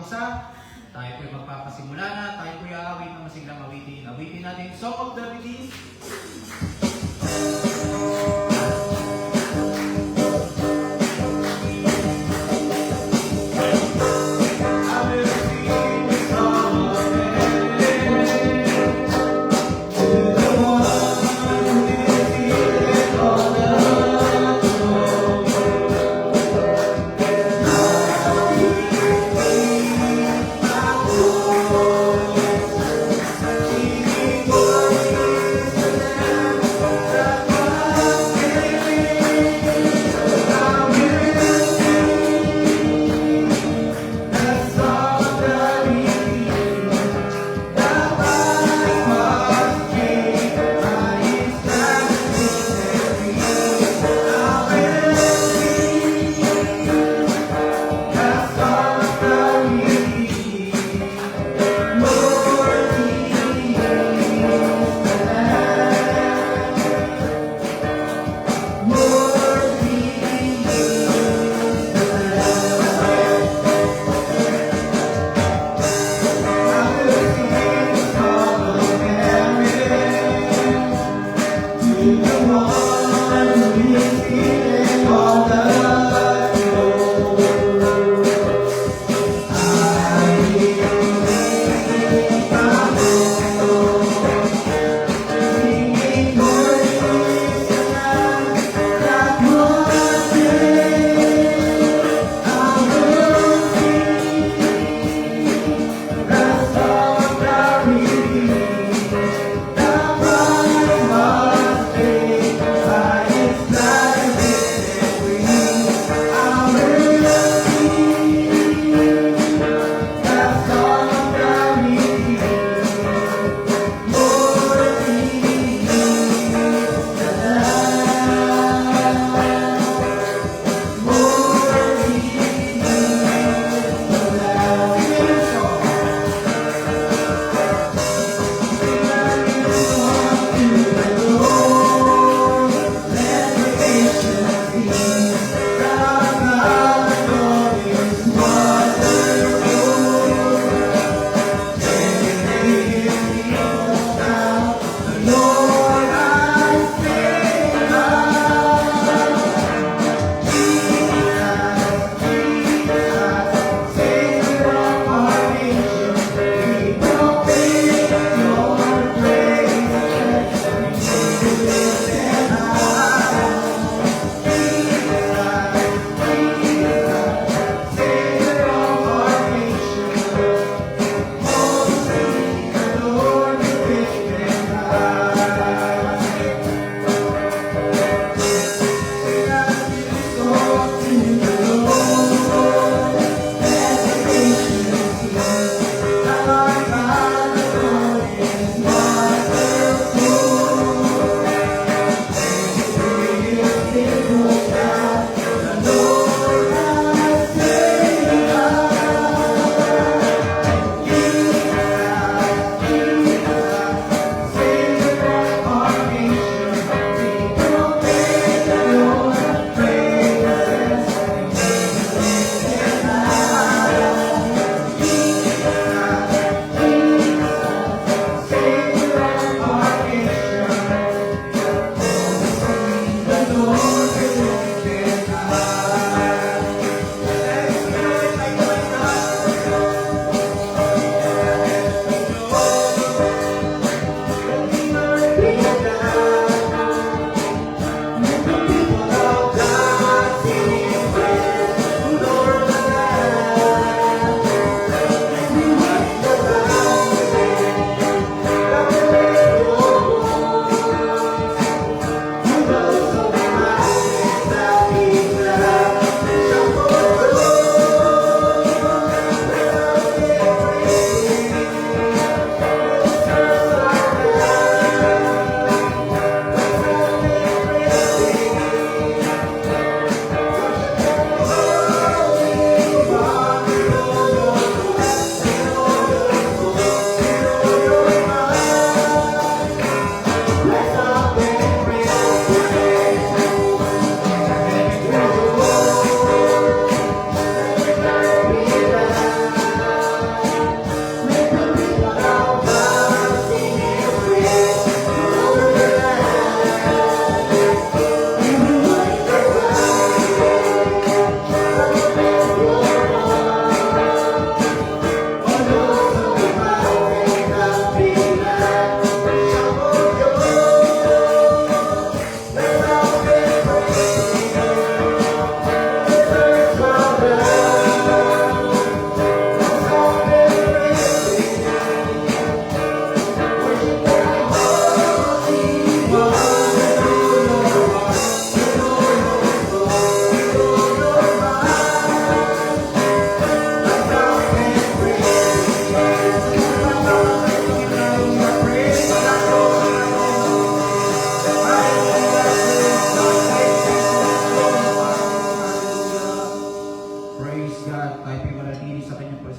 mag-isa. Tayo po'y magpapasimula na. Tayo po'y aawit na masiglang awitin. Awitin natin Song of the Redeemed.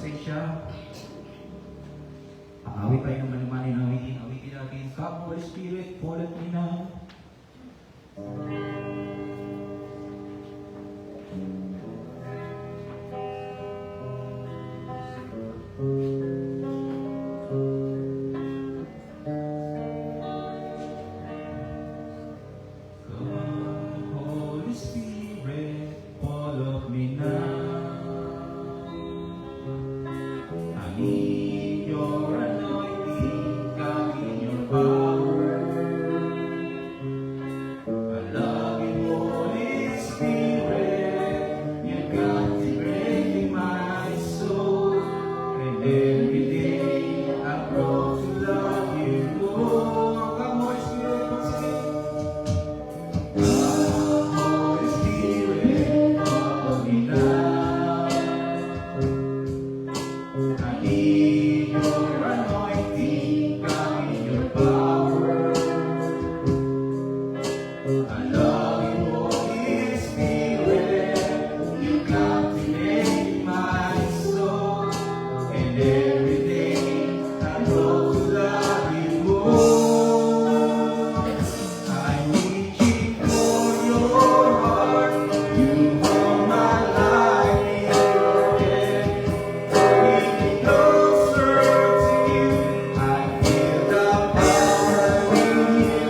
presensya. Awit tayo ng manumanay na awitin natin. Come, Holy Spirit, fall at me now. Come, Holy Spirit, fall of me now. I need your anointing, come in your power. I love you, Holy Spirit, you captivate my soul, and every day I grow to love you more. Come, Holy Spirit, once again. Come, Holy Spirit, follow me now. I need your anointing, come in your power. I love you, Holy Spirit, you captivate my soul, and every day I grow to love you more. I'm reaching for your heart, you hold my life in your hand. Bring me closer to you, I feel the power in you.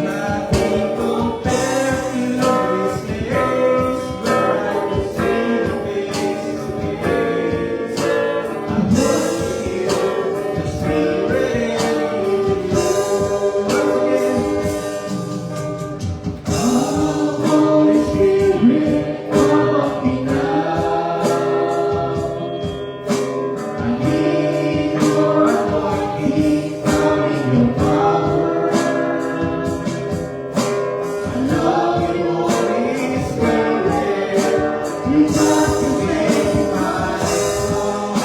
Nothing compares to this place where I can see you face to face. I worship you, the Spirit in you. Come, Holy Spirit, follow me now. I need your anointing, come in your power. I love you, Holy Spirit, you captivate my soul,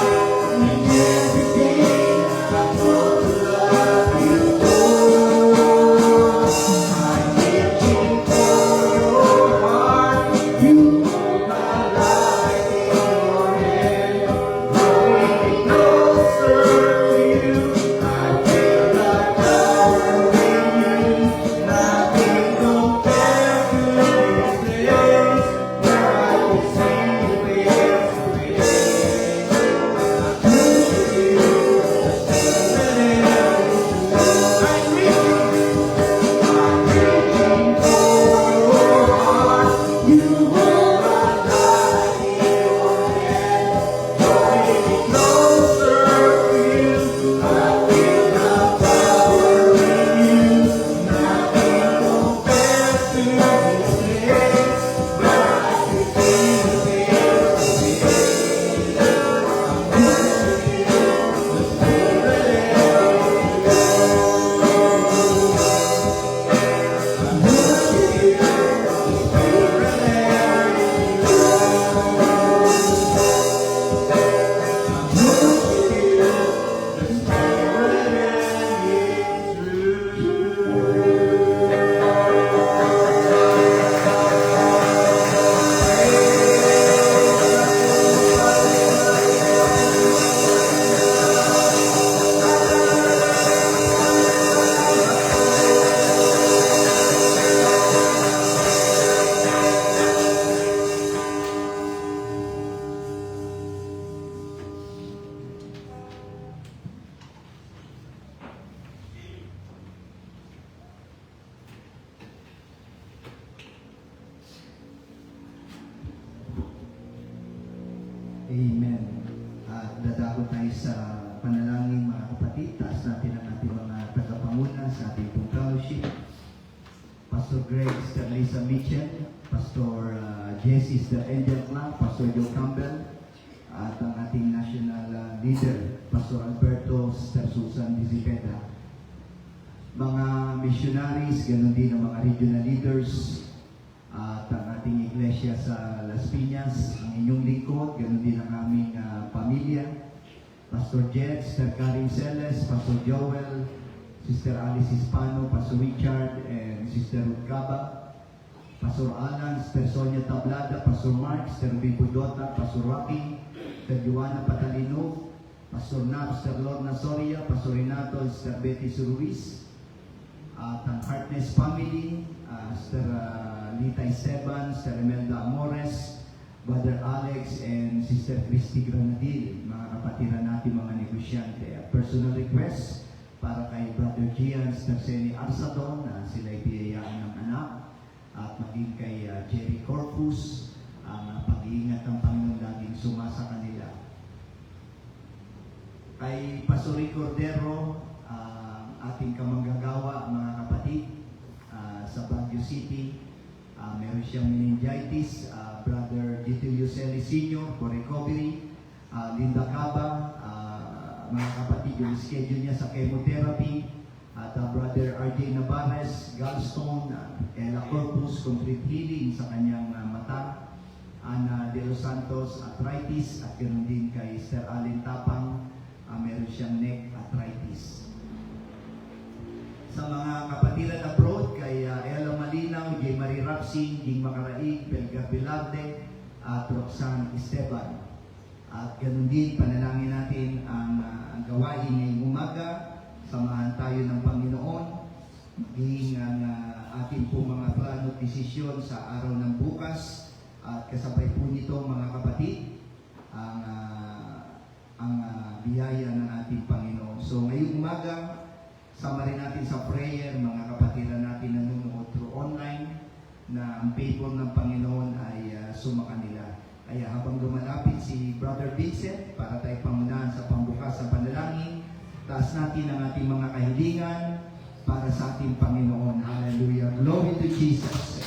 and every day I grow to love you more. I'm reaching for your heart, you hold my life in your hand. Drawing me closer to you, I feel the power in you. Nothing compares to this place where I can see you face to face. I worship you, the Spirit in you. I'm reaching for your heart, you hold my life in your hand. Drawing me closer to you, I feel the power in you. Nothing compares to this place where I can see you face to face. I worship you, the Spirit in you. I worship you, the Spirit in you. I worship you, the Amen. Dadako tayo sa panalangin mga kapatid. Taas natin ang ating mga tagapanguna sa ating pong fellowship. Pastor Greg Sterlisa Mitchell, Pastor Jesse the Angel Clan, Pastor Joe Campbell, at ang ating national leader, Pastor Alberto Sister Susan Dizipeta. Mga missionaries, ganun din ang mga regional leaders, at ang ating iglesia sa Las Piñas, ang inyong lingkod, ganun din ang aming pamilya, Pastor Jed, Sister Karin Celes, Pastor Joel, Sister Alice Hispano, Pastor Richard, and Sister Ruth Caba, Pastor Alan, Sister Sonia Tablada, Pastor Mark, Sister Bibo Dota, Pastor Rocky, Sister Joanna Patalino, Pastor Nab, Sister Lorna Soria, Pastor Renato, Sister Betty Ruiz, at ang Heartness Family, Sister Lita Esteban, Sister Imelda Amores, Brother Alex, and Sister Christy Granadil, mga kapatiran natin mga negosyante. Personal request para kay Brother Gian, Sister Seni Arsadon, na sila ipiyayaan ng anak, at maging kay Jerry Corpus, ang pag-iingat ng Panginoon laging sumasa kanila. Kay Pastor Cordero, ating kamanggagawa, mga kapatid, sa Baguio City, meron siyang meningitis. Brother Dito Yuseli Sr. for recovery. Linda Caba, mga kapatid, yung schedule niya sa chemotherapy. At Brother RJ Navarez, gallstone, Ella Corpus, complete healing sa kanyang mata. Ana De Los Santos, arthritis, at ganoon din kay Sir Allen Tapang, meron siyang neck arthritis. Sa mga kapatiran abroad, kay Ella Malinaw, J. Marie Rapsing, Jing Macaraig, Belga Velarde, at Roxanne Esteban. At ganoon din, panalangin natin ang gawain ngayong umaga. Samahan tayo ng Panginoon, maging ang ating po mga plano at desisyon sa araw ng bukas. At kasabay po nito, mga kapatid, ang biyaya ng ating Panginoon. So ngayong umaga, sama rin natin sa prayer, mga kapatiran natin na nanonood through online, na ang favor ng Panginoon ay sumakanila. Kaya habang lumalapit si Brother Vincent, para tayo pangunahan sa pambukas sa panalangin, taas natin ang ating mga kahilingan para sa ating Panginoon. Hallelujah. Glory to Jesus.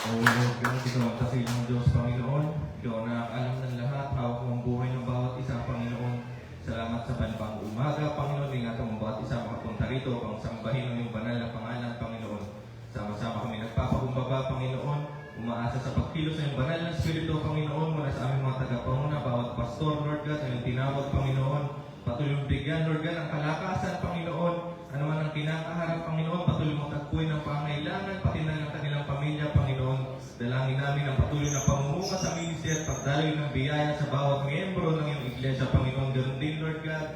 O Lord God, ikaw ang kasilang Diyos, Panginoon. Ikaw ang nakakalam ng lahat, hawak mo ang buhay ng bawat isa, Panginoon. Salamat sa banbang umaga, Panginoon. Ingatan mo bawat isa makapunta rito upang sambahin ang iyong banal na pangalan, Panginoon. Sama-sama kami nagpapakumbaba, Panginoon. Umaasa sa pagkilos ng iyong banal na Espiritu, Panginoon, mula sa aming mga tagapanguna, bawat pastor, Lord God, ang iyong tinawag, Panginoon. Patuloy mong bigyan, Lord God, ang kalakasan, Panginoon. Ano man ang kinakaharap, Panginoon, patuloy mong tagpuin ang pangailangan, pati na ng kanilang pamilya, Panginoon. Dalangin namin ang patuloy na pamumuka sa ministry at pagdaloy ng biyaya sa bawat miyembro ng iyong iglesia, Panginoon. Ganun din, Lord God,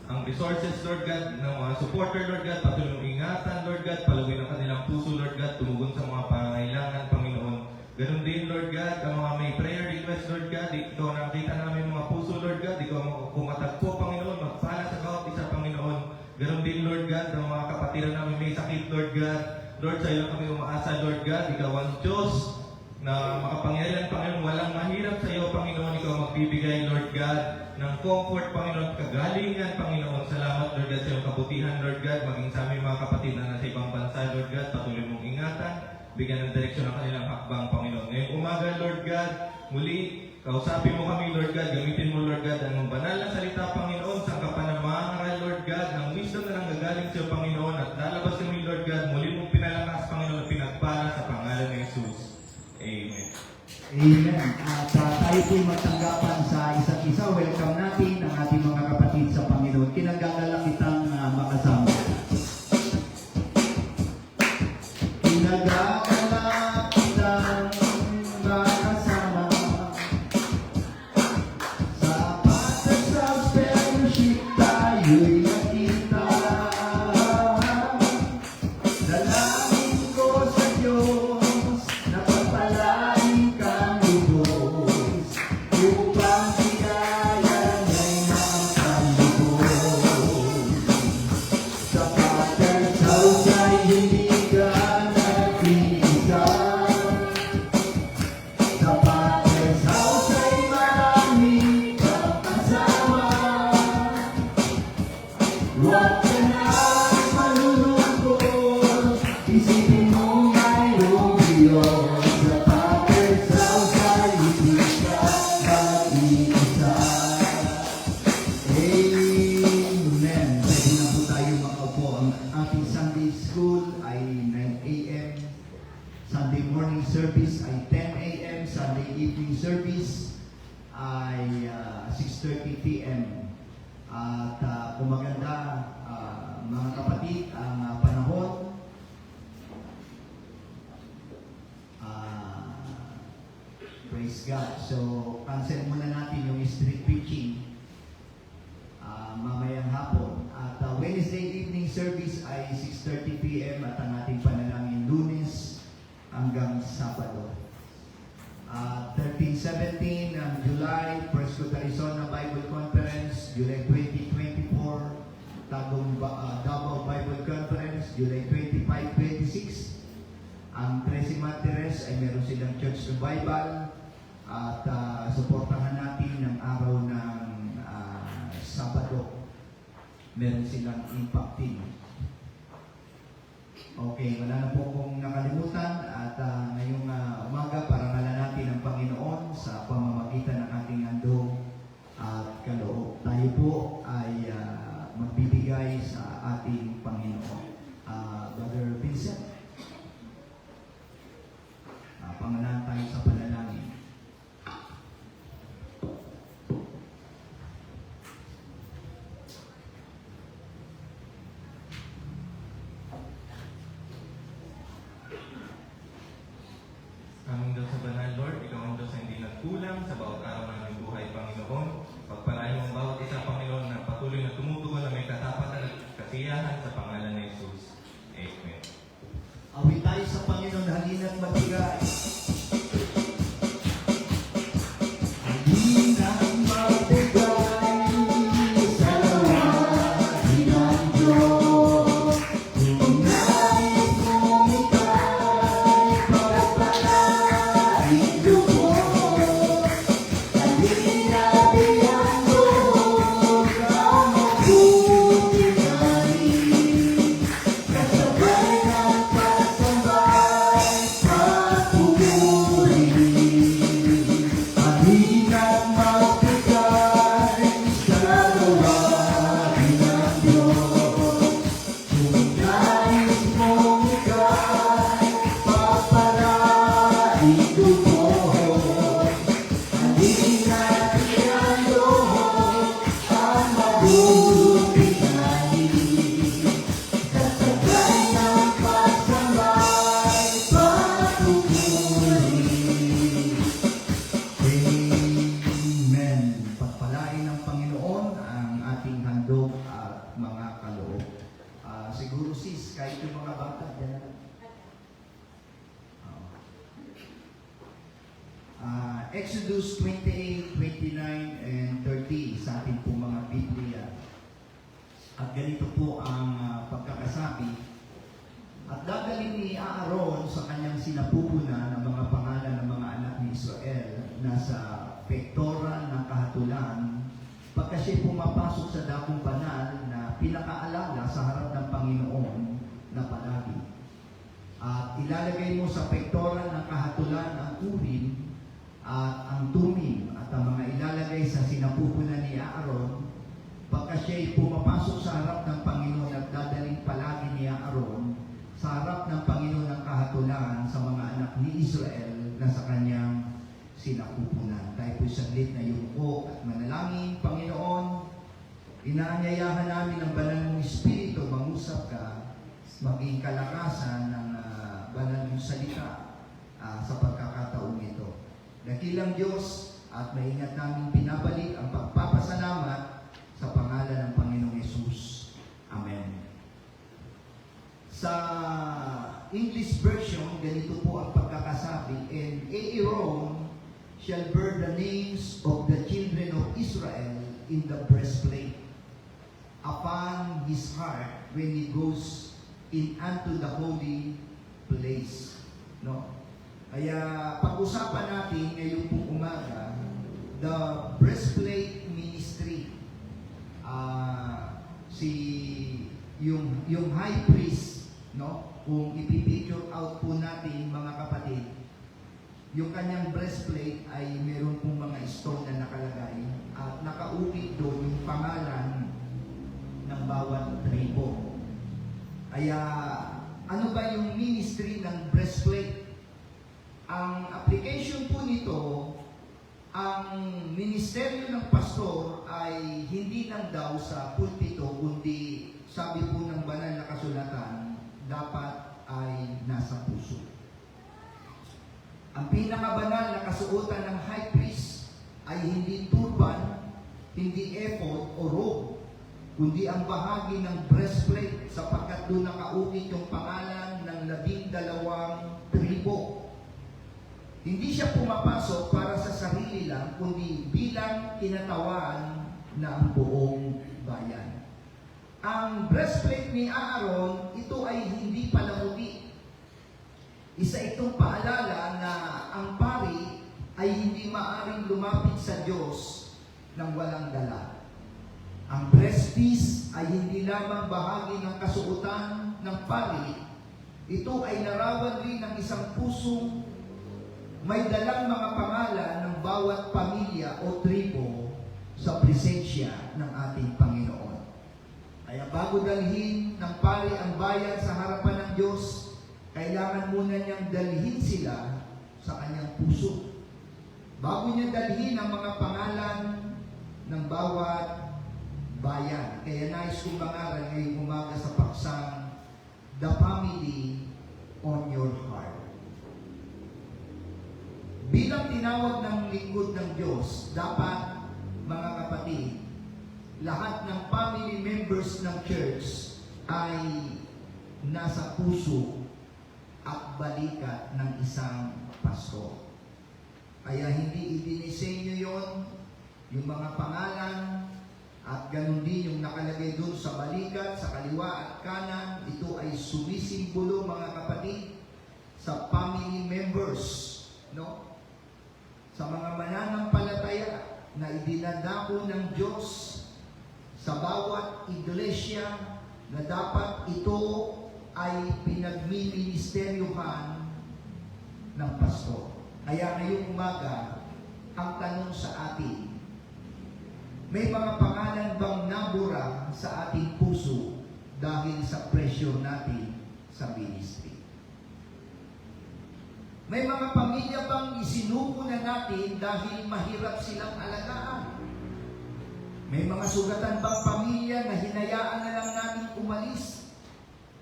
ang resources, Lord God, ng mga supporter, Lord God, patuloy mong ingatan, Lord God, palawin ang kanilang puso, Lord God, tumugon sa mga pangailangan, Panginoon. Ganun din, Lord God, ang mga may prayer request, Lord God, ikaw nakita namin mga puso, Lord God, ikaw kumatagpo, Panginoon, magpala sa bawat isa, Panginoon. Ganun din, Lord God, ang mga kapatiran namin may sakit, Lord God. Lord, sa iyo kami umaasa, Lord God, ikaw ang Diyos na makapangyarihan, Panginoon. Walang mahirap sa iyo, Panginoon. Ikaw magbibigay, Lord God, ng comfort, Panginoon, kagalingan, Panginoon. Salamat, Lord God, sa iyong kabutihan, Lord God, maging sa aming mga kapatid na nasa ibang bansa, Lord God, patuloy mong ingatan, bigyan ng direksyon ng kanilang hakbang, Panginoon. Ngayong umaga, Lord God, muli, kausapin mo kami, Lord God, gamitin mo, Lord God, ang banal na salita, Panginoon, sa kapanamangaral, Lord God, ng wisdom na nanggagaling sa iyo, Panginoon, at lalabas kami, Lord God, muli mong pinalakas, Panginoon, at pinagpala sa pangalan ng Jesus. Amen. Amen. At tayo po'y magtanggapan sa isa't isa. Welcome natin ang ating mga kapatid sa Panginoon. Kinagagala kitang makasama. Kinagagala kitang makasama sa Father's House Fellowship tayo'y nakita. Dalangin ko sa Diyos na pagpalain kang lubos, upang bigaya niya'y makalubos. Sa Father's House ay hindi ka nag-iisa. Sa Father's House ay maraming kang kasama. Huwag ka na malulungkot, isipin mo mayroong Diyos. Sa Father's House ay hindi ka mag-iisa. Amen. Pwede na po tayo makaupo. Ang ating Sunday school ay 9 a.m. Sunday morning service ay 10 a.m. Sunday evening service ay 6:30 p.m. At kung maganda, mga kapatid, ang panahon, Praise God. So, cancel muna natin yung street preaching mamayang hapon. At Wednesday evening service ay 6:30 p.m. at ang ating panalangin Lunes hanggang Sabado. 13-17 ng July, First Coast Arizona Bible Conference, July 2024, Davao Bible Conference, July 25-26. Ang Tracy Martires ay meron silang church revival at suportahan natin ng araw ng Sabado. Meron silang impact team. Okay, wala na po akong nakalimutan at ngayong umaga parangalan natin ang Panginoon sa pamamagitan ng ating handog at kaloob. Tayo po ay magbibigay sa ating Panginoon. Brother Vincent, pangalan tayo sa panalangin. Aming Diyos sa banal, Lord, Ikaw ang Diyos na hindi nagkulang sa bawat araw ng aming buhay, Panginoon. Pagpalain mo ang bawat isa, Panginoon, na patuloy na tumutugon na may katapatan at kasiyahan sa pangalan ni Jesus. Amen. Awit tayo sa Panginoon, halina't magbigay. Halina't magbigay sa lawahin ng Diyos. Kung nais mong ika'y pagpalain lubos, halina't ihandog ang mabuting hari. Kasabay ng pasambay papuri. Halina't magbigay sa lawahin ng Diyos. Kung nais mong ika'y papalain lubos, halina't ihandog ang mabuting hari. Kasabay ng pasambay papuri. Amen. Pagpalain ng Panginoon ang ating handog at mga kaloob. Siguro sis, kahit yung mga bata dyan na lang. Exodus 28, 29, and 30 sa ating pong mga Biblia. At ganito po ang pagkakasabi. At dadalhin ni Aaron sa kanyang sinapupunan ng mga pangalan ng mga anak ni Israel na sa pektoral ng kahatulan pagka siya pumapasok sa dakong banal na pinakaalala sa harap ng Panginoon na palagi. At ilalagay mo sa pektoral ng kahatulan ang urim at ang tumim at ang mga ilalagay sa sinapupunan ni Aaron pagka siya'y pumapasok sa harap ng Panginoon at dadaling palagi ni Aaron sa harap ng Panginoon ng kahatulan sa mga anak ni Israel na sa kanyang sinapupunan. Tayo po'y saglit na yumuko at manalangin. Panginoon, inaanyayahan namin ang banal mong Espiritu, mangusap ka, maging kalakasan ng banal mong salita sa pagkakataong ito. Dakilang Diyos at maingat namin pinabalik ang pagpapasalamat sa pangalan ng Panginoong Yesus. Amen. Sa English version, ganito po ang pagkakasabi, and Aaron shall bear the names of the children of Israel in the breastplate upon his heart when he goes in unto the holy place. No? Kaya pag-usapan natin ngayong pong umaga, the breastplate ministry. Yung high priest, no? Kung ipipicture out po natin mga kapatid, yung kanyang breastplate ay meron pong mga stone na nakalagay at nakaukit doon yung pangalan ng bawat tribo. Kaya ano ba yung ministry ng breastplate? Ang application po nito, ang ministeryo ng pastor ay hindi lang daw sa pulpito, kundi sabi po ng banal na kasulatan, dapat ay nasa puso. Ang pinakabanal na kasuotan ng high priest ay hindi turban, hindi ephod o robe, kundi ang bahagi ng breastplate sapagkat doon nakaukit yung pangalan ng 12 tribo. Hindi siya pumapasok para sa sarili lang, kundi bilang kinatawan ng buong bayan. Ang breastplate ni Aaron, ito ay hindi palamuti. Isa itong paalala na ang pari ay hindi maaring lumapit sa Diyos ng walang dala. Ang breastpiece ay hindi lamang bahagi ng kasuotan ng pari. Ito ay larawan rin ng isang pusong may dalang mga pangalan ng bawat pamilya o tribo sa presensya ng ating Panginoon. Kaya bago dalhin ng pari ang bayan sa harapan ng Diyos, kailangan muna niyang dalhin sila sa kanyang puso. Bago niya dalhin ang mga pangalan ng bawat bayan. Kaya nais kong mangaral ngayong umaga sa paksang The Family on Your Heart. Bilang tinawag ng lingkod ng Diyos, dapat, mga kapatid, lahat ng family members ng church ay nasa puso at balikat ng isang pastor. Kaya hindi idinisenyo yon, yung mga pangalan, at ganun din yung nakalagay doon sa balikat, sa kaliwa at kanan. Ito ay sumisimbolo, mga kapatid, sa family members, no? Sa mga mananampalataya na idinadako ng Diyos sa bawat iglesia na dapat ito ay pinagmiministeryuhan ng pastor. Kaya ngayong umaga, ang tanong sa atin, may mga pangalan bang nabura sa ating puso dahil sa pressure natin sa ministry? May mga pamilya bang isinuko na natin dahil mahirap silang alagaan? May mga sugatan bang pamilya na hinayaan na lang natin umalis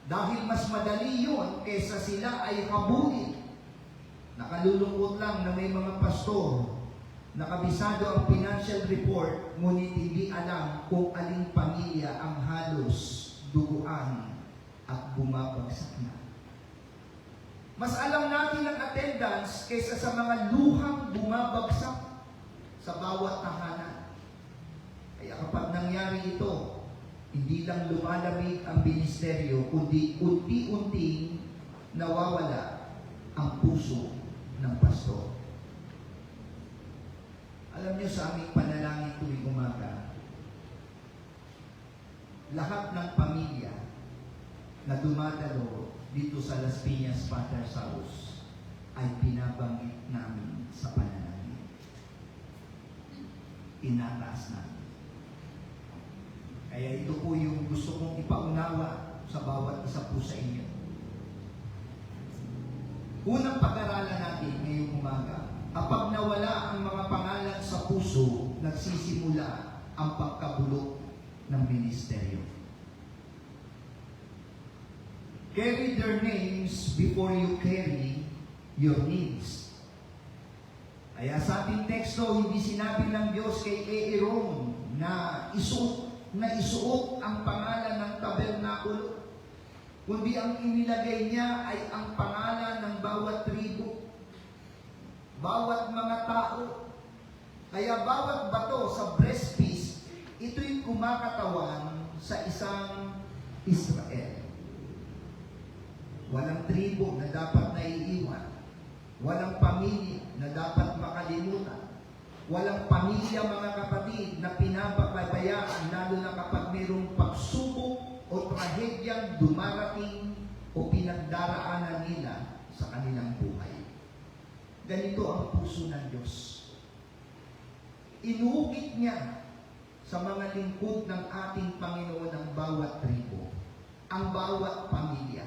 dahil mas madali yun kaysa sila ay habulin? Nakalulungkot lang na may mga pastor na kabisado ang financial report, ngunit hindi alam kung aling pamilya ang halos duguan at bumabagsak na. Mas alam natin ang attendance kaysa sa mga luhang bumabagsak sa bawat tahanan. Kaya kapag nangyari ito, hindi lang lumalamig ang ministeryo, kundi unti-unting nawawala ang puso ng pastor. Alam niyo, sa aming panalangin tuwing umaga, lahat ng pamilya na dumadalo dito sa Las Piñas Father's House ay binabanggit namin sa panalangin. Inataas namin. Kaya ito po yung gusto kong ipaunawa sa bawat isa po sa inyo. Unang pag-aralan natin ngayong umaga, kapag nawala ang mga pangalan sa puso, nagsisimula ang pagkabulok ng ministeryo. Carry their names before you carry your needs. Kaya sa ating teksto, hindi sinabi ng Diyos kay Aaron na isuot ang pangalan ng tabernakulo, kundi ang inilagay niya ay ang pangalan ng bawat tribo, bawat mga tao. Kaya bawat bato sa breastpiece, ito'y kumakatawan sa isang Israel. Walang tribo na dapat naiiwan. Walang pamilya na dapat makalimutan. Walang pamilya, mga kapatid, na pinapabayaan, lalo na kapag mayroong pagsubok o trahedyang dumarating o pinagdaraanan nila sa kanilang buhay. Ganito ang puso ng Diyos. Inuukit niya sa mga lingkod ng ating Panginoon ang bawat tribo, ang bawat pamilya.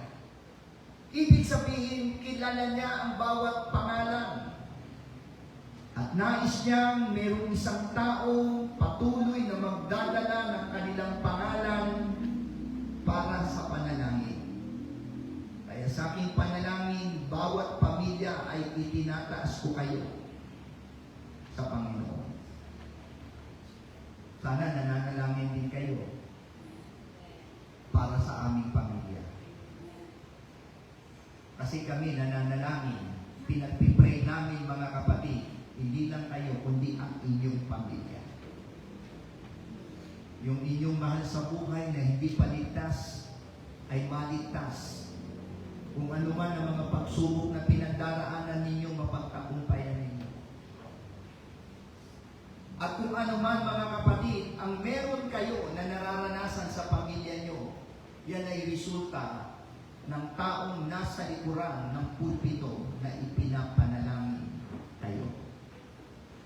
Ibig sabihin, kilala niya ang bawat pangalan. At nais niyang mayroong isang tao patuloy na magdadala ng kanilang pangalan para sa panalangin. Kaya sa aking panalangin, bawat pamilya ay itinataas ko kayo sa Panginoon. Sana nananalangin din kayo para sa aming pamilya. Kasi kami nananalangin, pinagpipray namin mga kapatid, hindi lang kayo, kundi ang inyong pamilya. Yung inyong mahal sa buhay na hindi paligtas, ay maligtas. Kung ano man ang mga pagsubok na pinagdaraanan ninyo, mapagtagumpayan ninyo. At kung ano man mga kapatid, ang meron kayo na nararanasan sa pamilya nyo, yan ay resulta ng taong nasa likuran ng pulpito na ipinapanalangin kayo.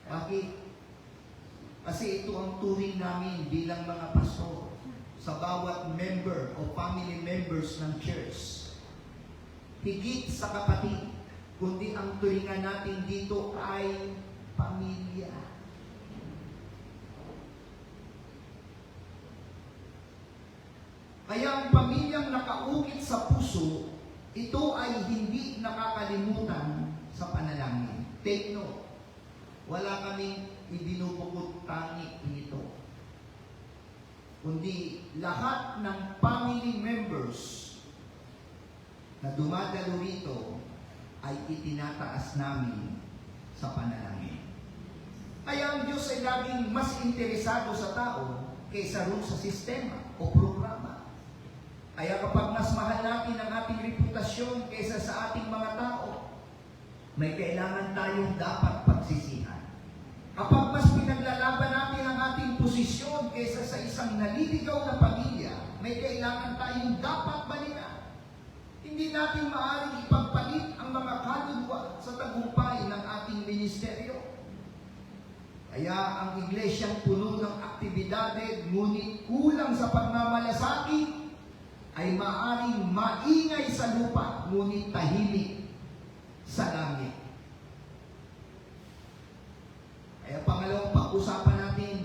Bakit? Kasi ito ang turing namin bilang mga pastor sa bawat member o family members ng church. Higit sa kapatid, kundi ang turingan natin dito ay pamilya. Kaya ang pamilyang nakaukit sa puso, ito ay hindi nakakalimutan sa panalangin. Take note, wala kaming ibinubukod tangi nito. Kundi lahat ng family members na dumadalo rito ay itinataas namin sa panalangin. Kaya ang Diyos ay laging mas interesado sa tao kaysa rin sa sistema o programa. Kaya kapag mas mahal natin ang ating reputasyon kaysa sa ating mga tao, may kailangan tayong dapat pagsisihan. Kapag mas pinaglalaban natin ang ating posisyon kaysa sa isang naliligaw na pamilya, may kailangan tayong dapat balikan. Hindi natin maaaring ipagpalit ang mga kaluluwa sa tagumpay ng ating ministeryo. Kaya ang iglesyang puno ng aktibidade, ngunit kulang sa pagmamalasakit, ay maaaring maingay sa lupa, ngunit tahimik sa langit. Kaya pangalawang pag-usapan natin,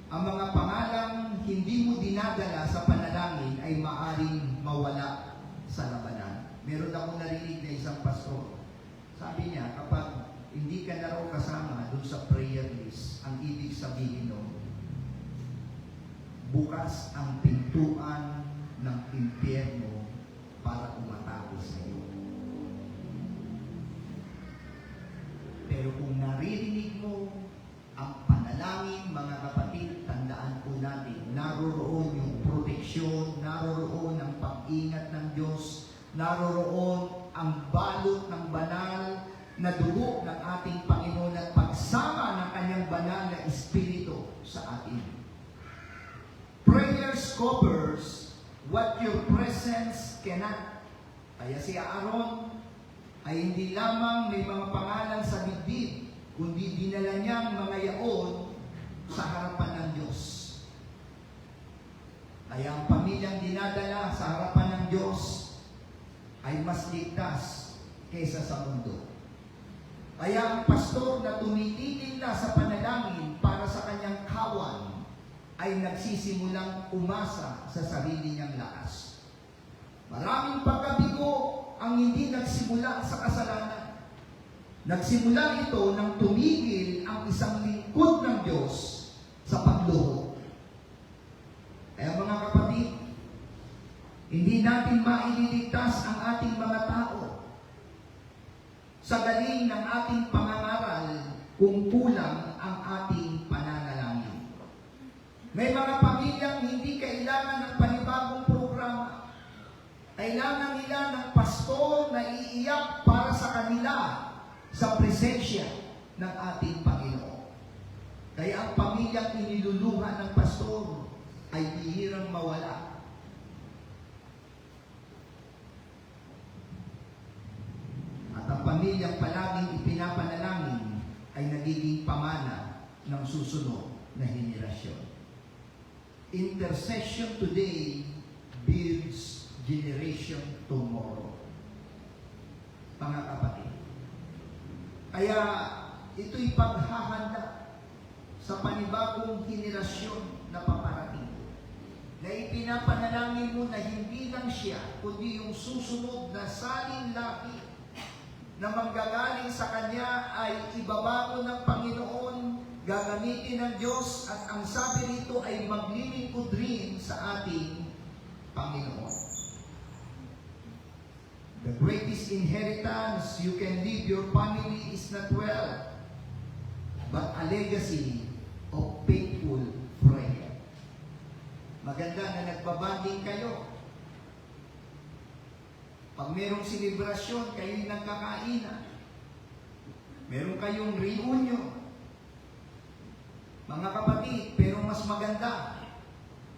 ang mga pangalang hindi mo dinadala sa panalangin ay maaaring mawala sa labanan. Meron akong narinig na isang pastor. Sabi niya, kapag hindi ka na raw kasama doon sa prayer list, ang ibig sabihin nun, bukas ang pintuan ng impyerno para umatake sa iyo. Pero kung naririnig mo ang panalangin, mga kapatid, tandaan po natin, naroroon yung proteksyon, naroroon ang pag-ingat ng Diyos, naroroon ang balot ng banal na dugo ng ating Panginoon at pagsama ng kanyang banal na Espiritu sa atin. Prayers covers what your presence cannot. Kaya si Aaron ay hindi lamang may mga pangalan sa bibig, kundi dinala niyang mga yaon sa harapan ng Diyos. Kaya ang pamilyang dinadala sa harapan ng Diyos ay mas ligtas kaysa sa mundo. Kaya ang pastor na tumititig na sa panalangin para sa kanyang kawan ay nagsisimulang umasa sa sarili niyang lakas. Maraming pagkabigo ang hindi nagsimula sa kasalanan. Nagsimula ito nang tumigil ang isang lingkod ng Diyos sa pagluho. Kaya mga kapatid, hindi natin maililigtas ang ating mga tao sa galing ng ating pangangaral kung kulang ang ating pananalangin. May mga pamilyang hindi kailangan ng panibagong programa. Kailangan nila ng pastor na iiyak para sa kanila sa presensya ng ating Panginoon. Kaya ang pamilyang iniluluha ng pastor ay bihirang mawala. At ang pamilyang palaging ipinapanalangin ay nagiging pamana ng susunod na henerasyon. Intercession today builds generation tomorrow. Mga kapatid. Kaya ito'y paghahanda sa panibagong henerasyon na paparating. Na ipinapanalangin mo na hindi lang siya, kundi yung susunod na saling lahi na manggagaling sa Kanya ay ibabago ng Panginoon, gagamitin ng Diyos, at ang sabi rito ay maglilingkod rin sa ating Panginoon. The greatest inheritance you can leave your family is not wealth, but a legacy of faithful prayer. Maganda na nagbabanding kayo. Pag merong selebrasyon, kayo'y nagkakainan. Meron kayong reunion. Mga kapatid, pero mas maganda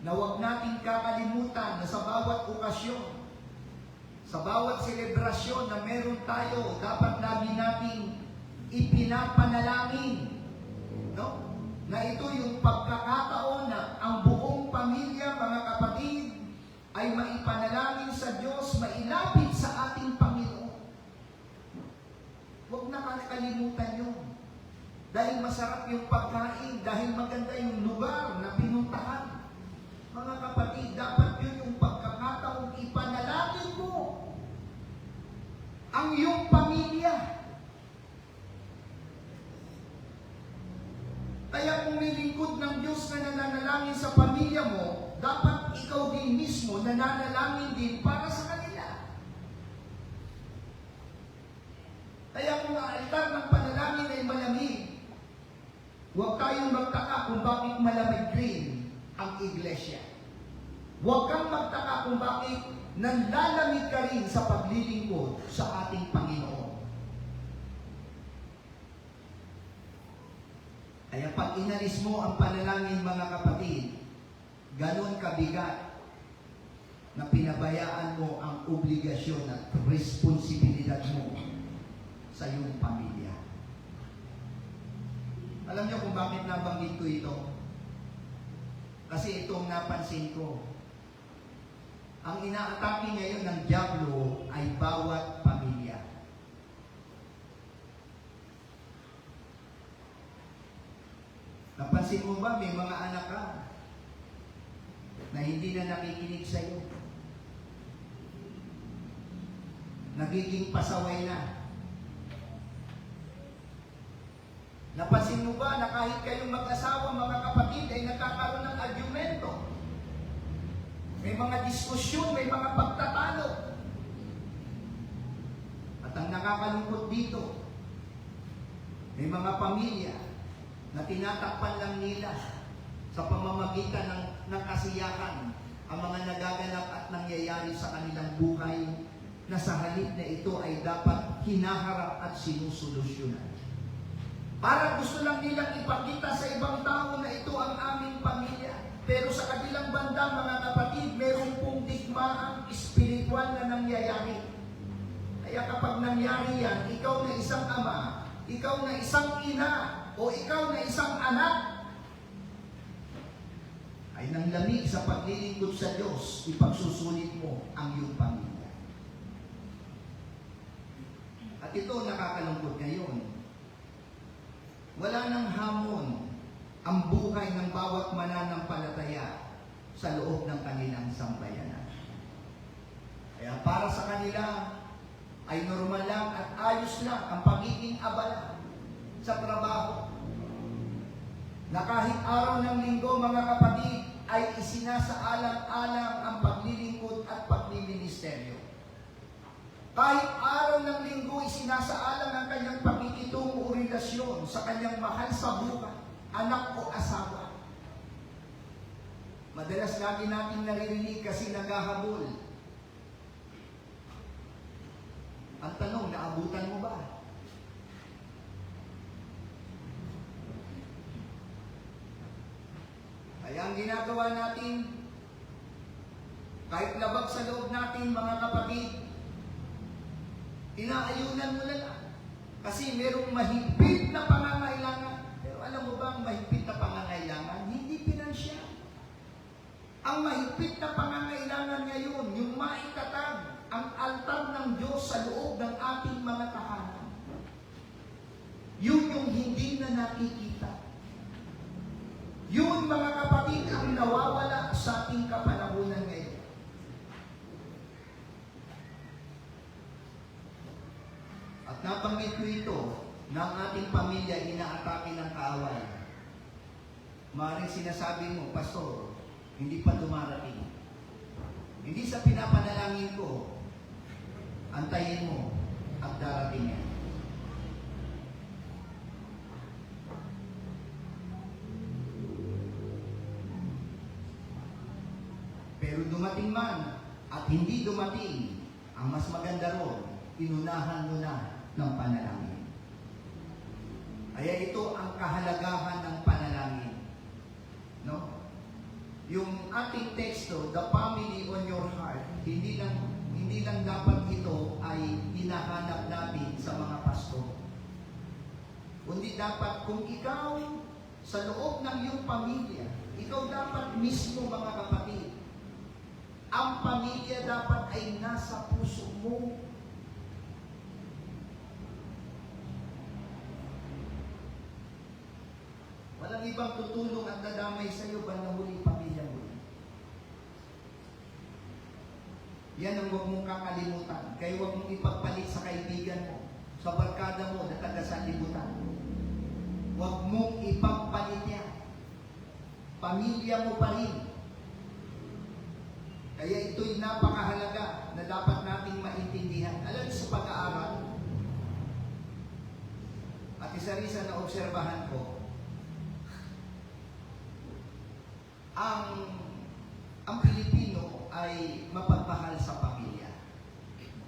na huwag nating kakalimutan na sa bawat okasyon, sa bawat selebrasyon na meron tayo, dapat lagi nating ipinapanalangin, no? Na ito yung pagkakataon na ang buong pamilya, mga kapatid, ay maipanalangin sa Diyos, mailapit sa ating Panginoon. Huwag na kakalimutan yun. Dahil masarap yung pagkain, dahil maganda yung lugar na pinuntahan. Mga kapatid, dapat yun yung pagkakataong ipanalangin mo ang iyong pamilya. Kaya kung may lingkod ng Diyos na nananalangin sa pamilya mo, dapat ikaw din mismo nananalangin din para sa kanila. Kaya kung ang altar ng panalangin ay malamig, huwag tayong magtaka kung bakit malamig green ang iglesia. Huwag kang magtaka kung bakit nanlalamig ka rin sa paglilingkod sa ating Panginoon. Kaya pag inalis mo ang panalangin, mga kapatid, ganon kabigat na pinabayaan mo ang obligasyon at responsibilidad mo sa iyong pamilya. Alam niyo kung bakit nabanggit ko ito? Kasi itong napansin ko. Ang inaatake ngayon ng dyablo ay bawat pamilya. Napansin mo ba, may mga anak ka na hindi na nakikinig sa iyo? Nagiging pasaway na. Napansin mo ba na kahit kayong mag-asawa, mga kapatid, ay nagkakaroon ng argumento? May mga diskusyon, may mga pagtatalo. At ang nakakalungkot dito, may mga pamilya na tinatakpan lang nila sa pamamagitan ng kasiyahan ang mga nagaganap at nangyayari sa kanilang buhay, na sa halip na ito ay dapat hinaharap at sinusolusyonan. Para gusto lang nilang ipakita sa ibang tao na ito ang aming pamilya. Pero sa kabilang banda, mga kapatid, meron pong digmaang espiritual na nangyayari. Kaya kapag nangyari yan, ikaw na isang ama, ikaw na isang ina, o ikaw na isang anak, ay nang lamig sa paglilingkod sa Diyos, ipagsusulit mo ang iyong pamilya. At ito nakakalungkot ngayon. Wala nang hamon ang buhay ng bawat mananampalataya sa loob ng kanilang sambayanan. Kaya para sa kanila ay normal lang at ayos lang ang pagiging abala sa trabaho. Na kahit araw ng linggo, mga kapatid, ay isinasaalang-alang ang paglilingkod at pagliministeryo. Kahit araw ng linggo, isinasaalang ang kanyang pakikitungo o relasyon sa kanyang mahal sa buhay, anak o asawa. Madalas lagi natin naririnig kasi naghahabol. Ang tanong, naabutan mo ba? Kaya ang ginagawa natin, kahit labag sa loob natin, mga kapatid, inaayunan mo na lang. Kasi merong mahigpit na pangangailangan. Pero alam mo ba ang mahigpit na pangangailangan? Hindi pinansyal. Ang mahigpit na pangangailangan ngayon, yung maitatag ang altar ng Diyos sa loob ng ating mga tahanan. Yun yung hindi na nakikita. Yun, mga kapatid, ang nawawala sa ating kapanahunan ngayon. At ito na ang ating pamilya inaatake ng kaaway. Maaaring sinasabi mo, Pastor, hindi pa dumarating. Hindi sa pinapanalangin ko, antayin mo at darating yan. Pero dumating man at hindi dumating, ang mas maganda ron, inunahan mo na ng panalangin. Kaya ito ang kahalagahan ng panalangin. No? Yung ating teksto, the family on your heart, hindi lang dapat ito ay hinahanap natin sa mga pastor. Kundi dapat kung ikaw sa loob ng iyong pamilya, ikaw dapat mismo mga kapatid, ang pamilya dapat ay nasa puso mo. Walang ibang tutulong at dadamay sa iyo bandang huli pamilya mo. Yan ang huwag mong kakalimutan. Kaya huwag mong ipagpalit sa kaibigan mo, sa barkada mo na taga sanlibutan. Huwag mong ipagpalit yan. Pamilya mo pa rin. Kaya ito'y napakahalaga na dapat nating maintindihan. Alam niyo sa pag-aaral, at isa rin sa naobserbahan ko, ang Pilipino ay mapagmahal sa pamilya.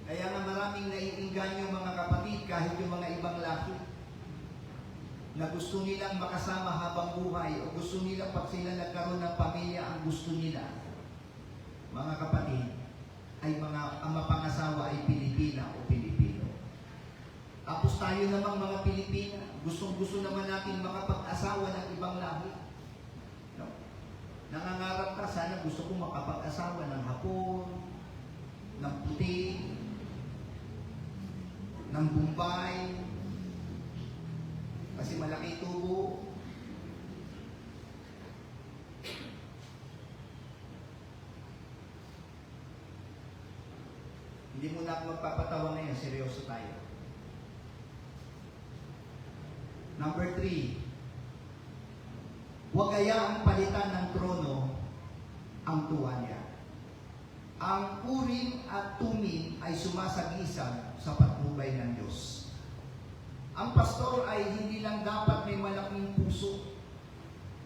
Kaya nga maraming naiinganyo mga kapatid, kahit yung mga ibang laki, na gusto nilang makasama habang buhay o gusto nilang pag sila nagkaroon ng pamilya, ang gusto nila, mga kapatid, ay ang mapangasawa ay Pilipina o Pilipino. Tapos tayo namang mga Pilipina, gustong-gusto naman natin makapag-asawa ng ibang lahi. No? Nangangarap ka, sana gusto ko makapag-asawa ng Hapon, ng Puti, ng Bombay, kasi malaki tubo. Hindi mo na ako magpapatawa ngayon, seryoso tayo. Number 3, huwag hayaang palitan ng trono ang tuwalya. Ang Urim at Tumim ay sumasagisag sa patnubay ng Diyos. Ang pastor ay hindi lang dapat may malaking puso,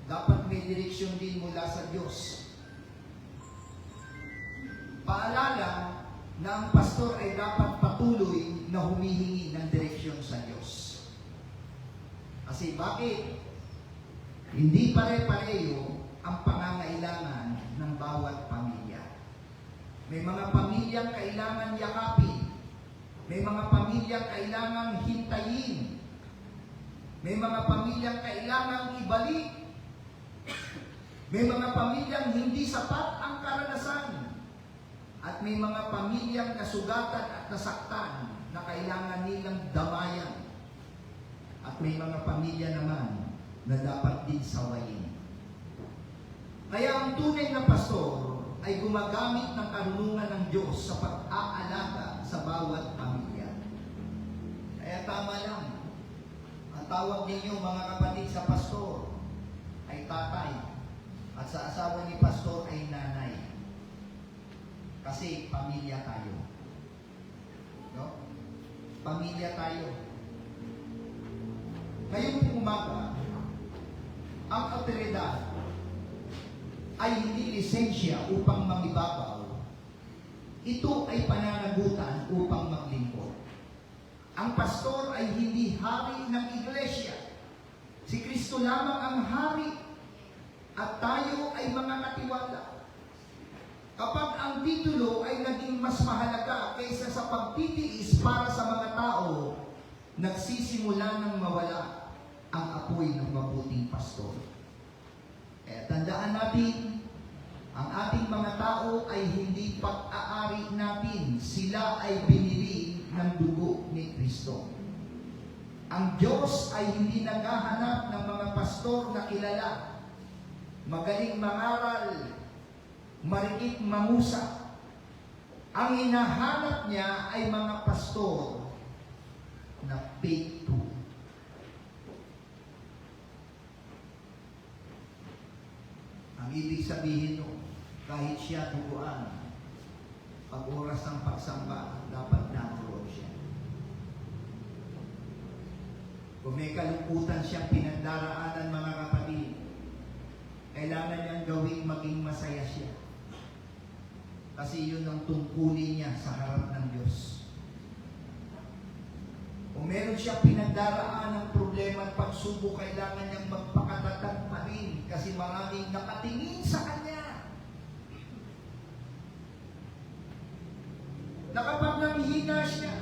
dapat may direksyon din mula sa Diyos. Paalala na ang pastor ay dapat patuloy na humihingi ng direksyon sa Diyos. Kasi bakit? Hindi pare-pareho ang pangangailangan ng bawat pamilya. May mga pamilyang kailangan yakapin. May mga pamilyang kailangan hintayin. May mga pamilyang kailangan ibalik. May mga pamilyang hindi sapat ang karanasan. At may mga pamilyang nasugatan at nasaktan na kailangan nilang damayan. At may mga pamilya naman na dapat din sawayin. Kaya ang tunay na pastor ay gumagamit ng karunungan ng Diyos sa pag-aalaga sa bawat pamilya. Kaya tama lang. Ang tawag ninyo mga kapatid sa pastor ay tatay. At sa asawa ni pastor ay nanay. Kasi pamilya tayo. No? Pamilya tayo. Ngayong umaga, ang otoridad ay hindi lisensya upang mangibabaw. Ito ay pananagutan upang maglingkod. Ang pastor ay hindi hari ng iglesia. Si Kristo lamang ang hari at tayo ay mga katiwala. Kapag ang titulo ay naging mas mahalaga kaysa sa pagtitiis para sa mga tao, nagsisimula ng mawala ang apoy ng mabuting pastor. Tandaan natin, ang ating mga tao ay hindi pag-aari natin. Sila ay binili ng dugo ni Kristo. Ang Diyos ay hindi naghahanap ng mga pastor na kilala, magaling mangaral, marikit mangusap. Ang hinahanap niya ay mga pastor na faithful. Ang ibig sabihin nun, kahit siya duguan, pag oras ng pagsamba, dapat naroon siya. Kung may kalungkutan siyang pinagdaraanan, mga kapatid, kailangan niyang gawing maging masaya siya. Kasi yun ang tungkulin niya sa harap ng Diyos. Kung meron siya pinagdaraan ng problema at pagsubok, kailangan niyang magpakatatag pa rin kasi maraming nakatingin sa kanya. Na kapag nanghina siya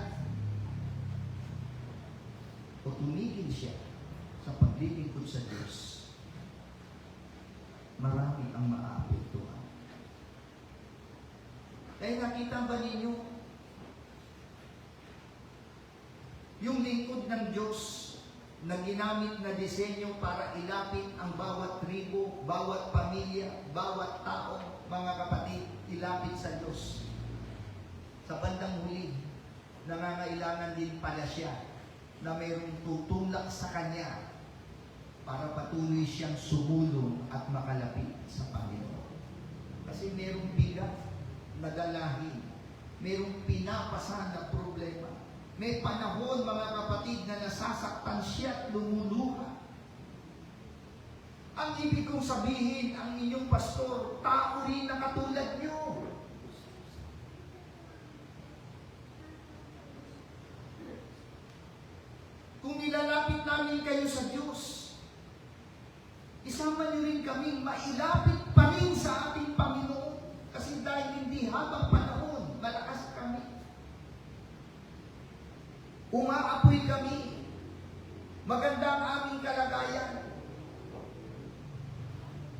o tumigil siya sa paglilingkod sa Diyos, marami ang maaapektuhan. Kaya nakita ba ninyo yung lingkod ng Diyos na ginamit na disenyo para ilapit ang bawat tribo, bawat pamilya, bawat tao, mga kapatid, ilapit sa Diyos. Sa bandang huli, nangangailangan din pala siya na mayroong tutulak sa Kanya para patuloy siyang sumulong at makalapit sa Panginoon. Kasi mayroong bigat na dalahin, mayroong pinapasa na problema. May panahon, mga kapatid, na nasasaktan siya at lumuluha. Ang ibig kong sabihin, ang inyong pastor, tao rin na katulad nyo. Kung nilalapit namin kayo sa Diyos, isama niyo rin kami mailapit pa rin sa ating Panginoon. Kasi dahil hindi habang panahon, malakas kami. Umaapoy kami. Maganda ang aming kalagayan.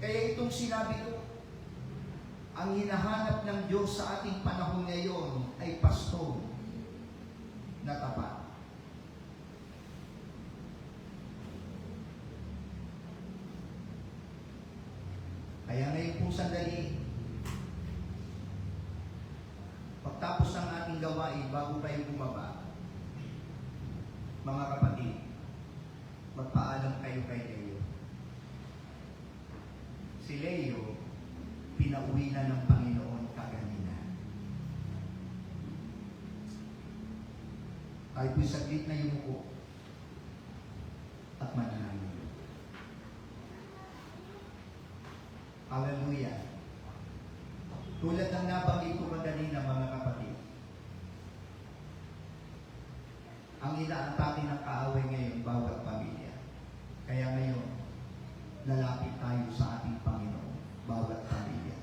Kaya itong sinabi ko, ang hinahanap ng Diyos sa ating panahon ngayon ay pastor na tapat. Kaya ngayon pong sandali, pagtapos ng ating gawain, bago tayo bumaba, mga kapatid, magpaalam kayo kay Leo. Si Leo, pinauwi na ng Panginoon kaganina. Tayo po'y saglit na yumuko at manalangin. Hallelujah. Tulad ng nabanggit ko kanina, mga kapatid, ang inaatake ng kaaway ngayon, bawat pamilya. Kaya ngayon, lalapit tayo sa ating Panginoon, bawat pamilya.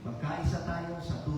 Magkaisa tayo sa tulad